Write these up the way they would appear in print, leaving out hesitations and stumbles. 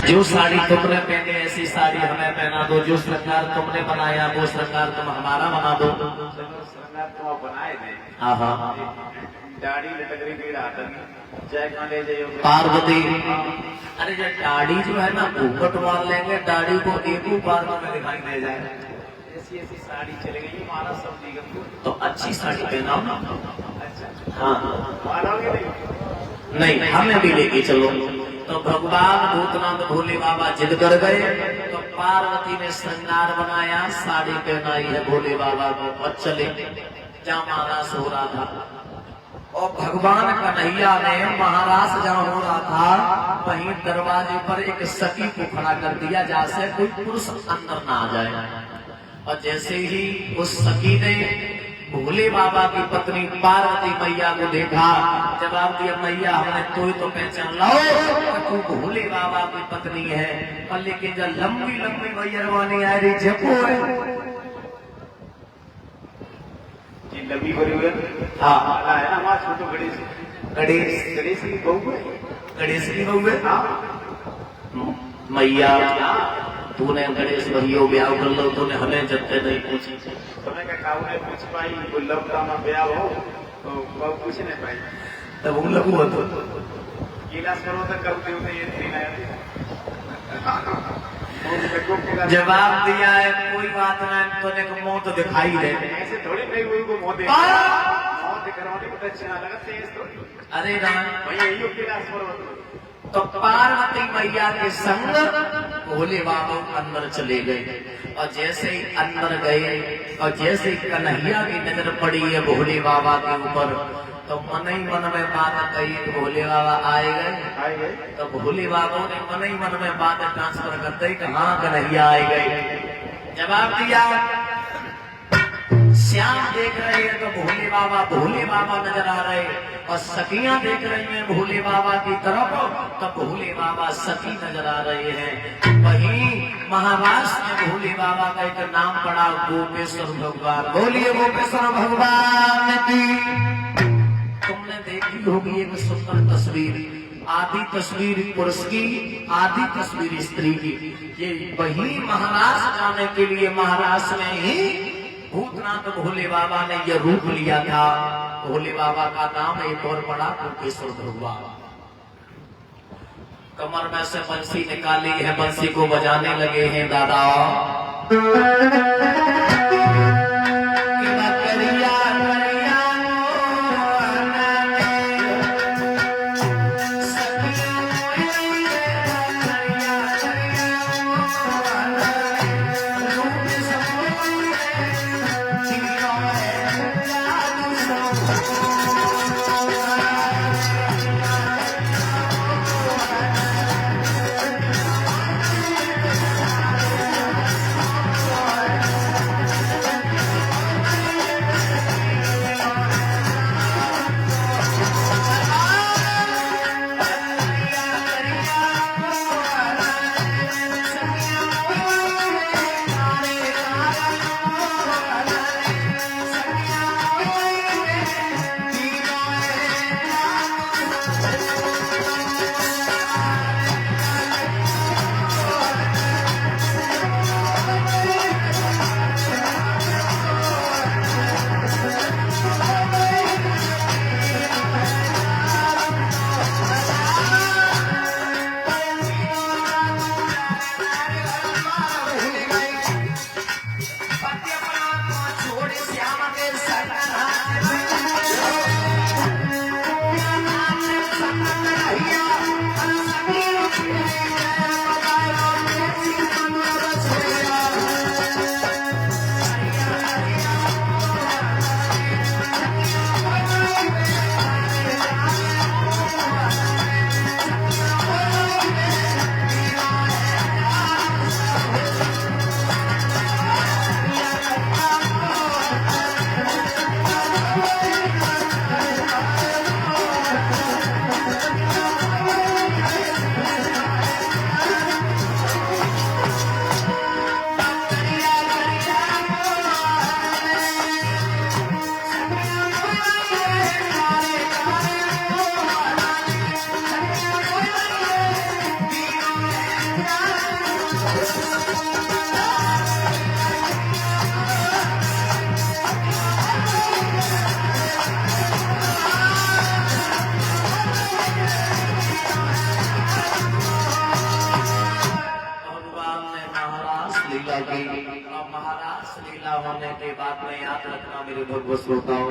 जो साड़ी तुमने पहनी ऐसी साड़ी हमें पहना दो, जो श्रृंगार तुमने बनाया वो श्रृंगार तुम हमारा बना दो। श्रृंगार तुम बनाए थे। हाँ हाँ। दाढ़ी लटकरी पीड़ा जय काले जय पार्वती, अरे जो दाढ़ी जो है ना घूंघट मार लेंगे, दाढ़ी को एक बार में दिखाई दे जाए। ऐसी ऐसी साड़ी चल गई हमारा सब निगम तो अच्छी साड़ी पहनाओ ना। अच्छा हाँ मानोगे नहीं, हमें भी लेके चलो। तो भगवान भूतनाथ भोले बाबा जिद कर गए, तो पार्वती ने श्रृंगार बनाया, साड़ी पहनाई है भोले बाबा को, और चले जहाँ महाराज हो रहा था। और भगवान कन्हैया ने महाराज जहाँ हो रहा था वहीं दरवाजे पर एक सखी को खड़ा कर दिया, जहाँ से कोई पुरुष अंदर ना आ जाए। और जैसे ही उस सखी ने भोले बाबा की पत्नी पार्वती मैया को देखा, जवाब दिया मैया हमने तो पहचान लाओ तू भोले बाबा की पत्नी है। और लेकिन जब लंबी लंबी मैयरवानी आ रही जपो है जी लंबी बड़ी हुई हाँ है ना हमारा छोटो गणेश गणेश गणेश की बहू है। गणेश की बहू है। हाँ मैया तूने गणेश भैया ब्याह कर लो, तूने हमें जबते नहीं पूछी। तुम्हें क्या काऊ ने पूछ पाई गुल्लभ का मैं ब्याह हो तो बहु पूछ नहीं पाई। तब उन लोगों को तो गिलास करो तो करते होते ये दिन जवाब दिया है कोई बात नहीं, तूने को मौत दिखाई दे। ऐसे थोड़ी नहीं हुई को मौत करवाने को अच्छा लगा तेज थोड़ी। अरे राम भैया यही गिलास करो तो पार्वती मैया के संग भोले बाबा अंदर चले गए। और जैसे ही अंदर गए और जैसे ही कन्हैया की नजर पड़ी है भोले बाबा के ऊपर, तो मन ही मन में बात कही कि भोले बाबा आए गए। तो भोले बाबा ने मन ही मन में बात ट्रांसफर करते ही कि हाँ कन्हैया आए गए। जवाब दिया श्याम देख रहे हैं तो भोले बाबा नजर आ रहे, और सखियां देख रही हैं भोले बाबा की तरफ, तो भोले बाबा सखी नजर आ रहे हैं। वहीं महाराष्ट्र में भोले बाबा का एक नाम पड़ा गोपेश्वर भगवान। बोलिए गोपेश्वर भगवान की। तुमने देखी होगी एक सुंदर तस्वीर, आधी तस्वीर पुरुष की आधी तस्वीर स्त्री की। ये वही महाराष्ट्र जाने के लिए महाराष्ट्र में ही भूतनाथ भोले बाबा ने यह रूप लिया था। भोले बाबा का नाम एक और बड़ा गोपेश्वर भगवान। कमर में से बंसी निकाली है, बंसी को बजाने लगे हैं दादा। लीला की। और महाराज लीला होने के बाद में याद रखना मेरे भगवत श्रोताओं,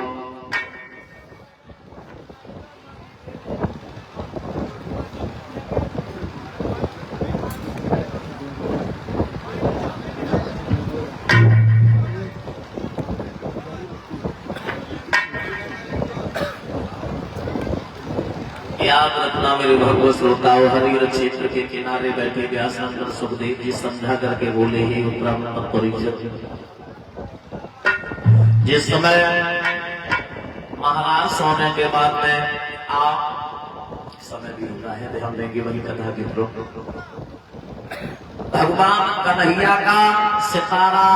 याद रखना मेरे भगवत श्रोताओं, हरिहर क्षेत्र के किनारे बैठे व्यासनंदन सुखदेव जी समझा करके बोले ही उत्तराखंड परिषद। जिस समय महाराज सोने के बाद में आप समय भी हो रहा है, ध्यान देंगे वही कथा के थ्रू भगवान कन्हैया का सितारा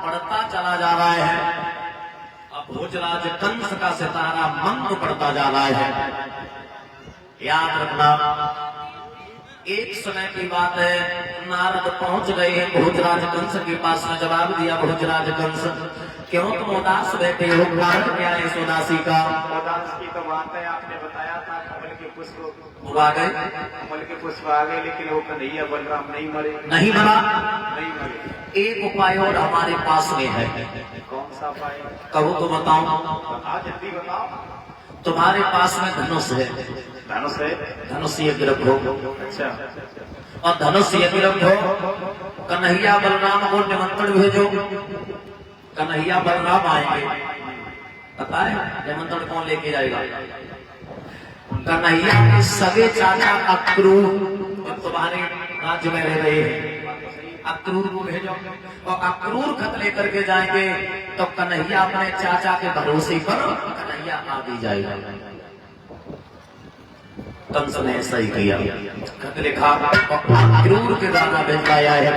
पड़ता चला जा रहा है। अब भोजराज कंस का सितारा मंद पड़ता जा रहा है। याद रखना एक समय की बात है, नारद पहुंच गए हैं भोजराज कंस के पास में। जवाब दिया भोजराज कंस, क्यों तुम उदास बैठे हो, कारण क्या है इस उदासी का? उदास की तो बात है, आपने बताया था कमल के पुष्प आ गए, कमल के पुष्प आ गए, लेकिन वो कन्हैया बलराम नहीं मरे, नहीं मरा। नहीं मरे। एक उपाय और हमारे पास में है, कौन सा उपाय? कहो तो बताओ। हाँ जल्दी बताओ। तुम्हारे पास में धनुष है, धनुष है, धनुष यज्ञ रखो। अच्छा, और धनुष यज्ञ रखो, कन्हैया बलराम को निमंत्रण भेजो। कन्हैया बलराम आएंगे, पता है निमंत्रण कौन लेके जाएगा? कन्हैया के सगे चाचा अक्रूर, जो तुम्हारे राज्य में रह रहे हैं, अक्रूर को भेजो। और अक्रूर खत लेकर के जाएंगे तो कन्हैया अपने चाचा के भरोसे पर कन्हैया आ भी जाएगा। कंस ने ऐसा ही किया, खत लिखा और अक्रूर के द्वारा भिजवाया है।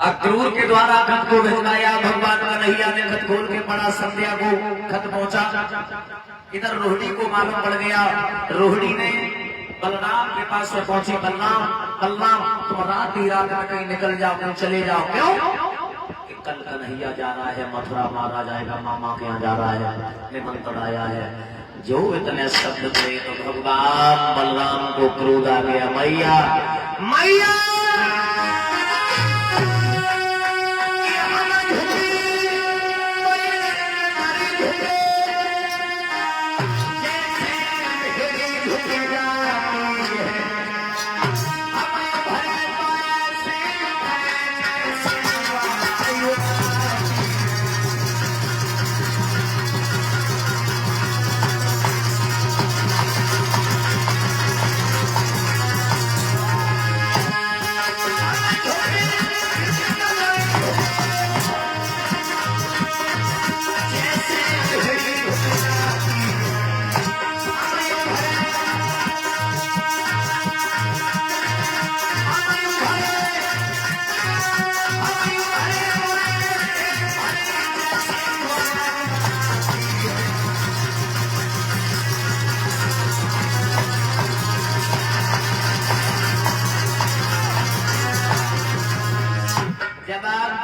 अक्रूर के द्वारा खत को भिजवाया। भगवान कन्हैया ने खत खोल के पढ़ा, संध्या को खत पहुंचा। इधर रोहिणी को मालूम पड़ गया। रोहिणी ने बलराम के पास में पहुंची, बलराम बलराम तुम रात ही रात में कहीं निकल जाओ, कहीं चले जाओ। क्यों? कि कल कन्हैया जा रहा है मथुरा, मारा जाएगा, मामा के यहाँ जा रहा है, निमंत्रण आया है। जो इतने शब्द थे तो भगवान बलराम को क्रोध आ गया। मैया मैया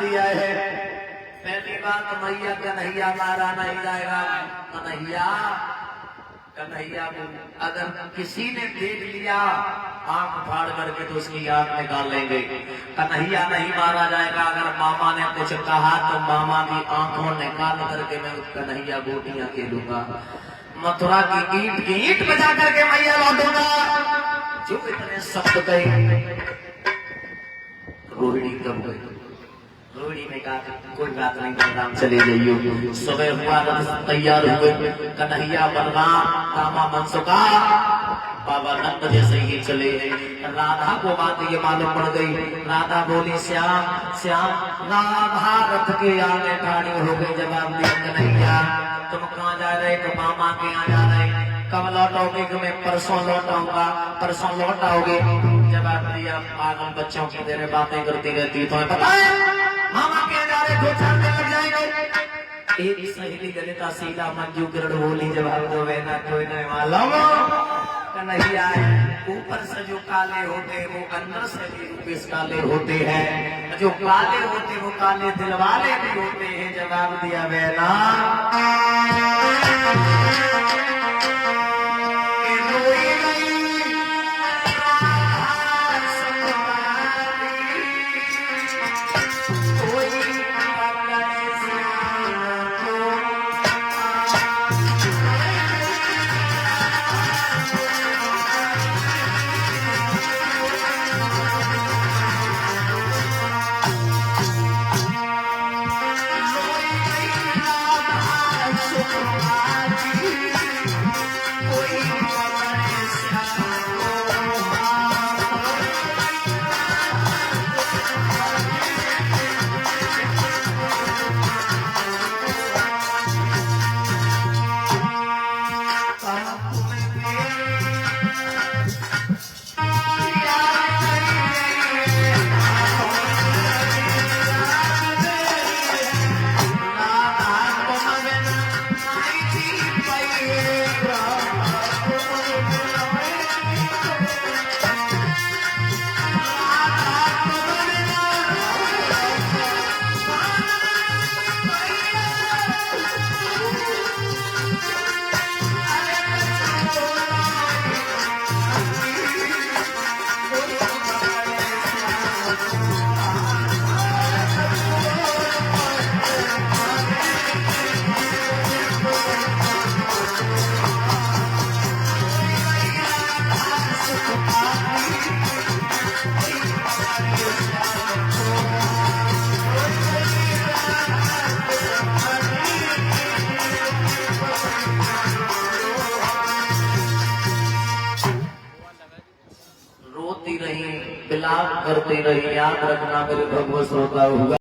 दिया है। पहली बात, मैया कन्हैया मारा नहीं जाएगा। कन्हैया कन्हैया को अगर किसी ने देख लिया आंख फाड़ करके तो उसकी आंख निकाल लेंगे। कन्हैया नहीं मारा जाएगा। अगर मामा ने कुछ कहा तो मामा की आंखों निकाल करके मैं कन्हैया गोटियां खेलूंगा। मथुरा की ईंट बजा करके मैया लौटूंगा। जो इतने शब्द कहे रोहिणी कब गई? रोहिणी ने कहा कोई बात नहीं, बलराम चले जाइए। सुबह हुआ, रथ तैयार हुए, कन्हैया बलराम दामा मनसुखा बाबा नंद जैसे ही चले। राधा को बात ये मालूम पड़ गई। राधा बोली श्याम श्याम। राधा रथ के आगे खड़ी हो गई। जवाब दिया कन्हैया तुम कहाँ जा रहे? तो मामा के यहाँ जा रहे। कब लौटोगे? कि मैं परसों लौटाऊंगा। परसों लौट आओगे? जवाब दिया पागल बच्चों की तेरे बातें करती रहती, तुम्हें पता है मामा के जा रहे 2-4 दिन लग जाएंगे। एक सहेली ललिता सीता मंजू किरण बोली जवाब दो ना कोई नहीं मालूम। कन्हैया ऊपर से जो काले होते वो अंदर से भी रूपेश काले होते हैं। जो काले होते वो काले दिल वाले भी होते हैं। जवाब दिया बेना रही, विलाप करती रही। याद रखना मेरे भगवत श्रोता हुआ